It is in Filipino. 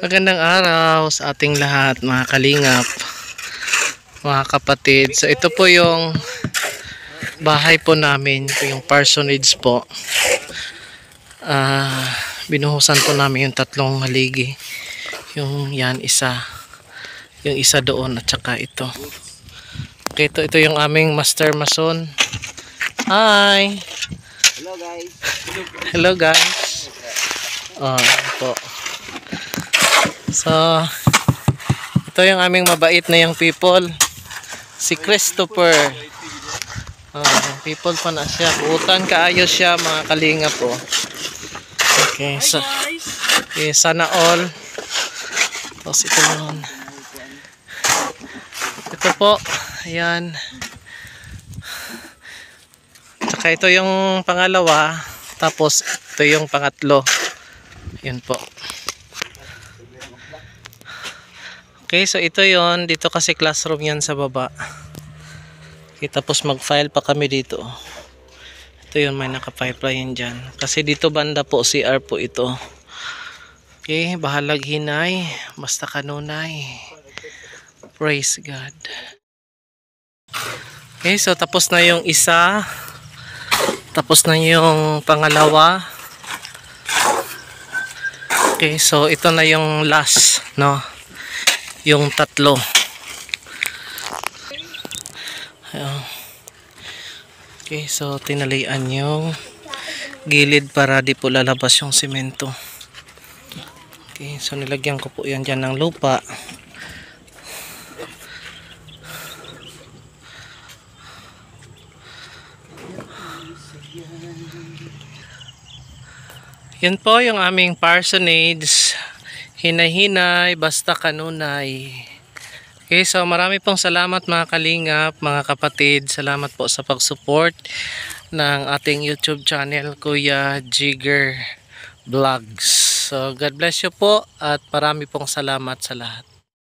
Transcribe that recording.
Magandang araw sa ating lahat mga kalingap, mga kapatid. So ito po yung bahay po namin, ito yung parsonage po. Binuhusan po namin yung tatlong haligi. Yung yan isa, yung isa doon at saka ito. Okay, ito yung aming master mason. Hi! Hello guys. Hello guys. Po. So, ito yung aming mabait na yung people. Si Christopher. People pa na siya. Buutan kaayos siya mga kalinga po. Okay, so okay, sana all. Tapos ito yun. Ito po. Ayan. Tsaka ito yung pangalawa. Tapos ito yung pangatlo. Ayan po. Okay, so ito yon, dito kasi classroom yan sa baba. Okay, tapos mag-file pa kami dito. Ito yun, may naka-pipeline dyan. Kasi dito banda po, CR po ito. Okay, bahalag hinay, basta kanunay. Praise God. Okay, so tapos na yung isa. Tapos na yung pangalawa. Okay, so ito na yung last, no? Yung tatlo. Okay, so tinalian yung gilid para di po lalabas yung semento. Okay, so nilagyan ko po yan dyan ng lupa. Yan po yung aming parsonage. Hinay-hinay, basta kanunay. Okay, so marami pong salamat mga kalingap, mga kapatid. Salamat po sa pag-support ng ating YouTube channel, Kuya Jigger Vlogs. So God bless you po at marami pong salamat sa lahat.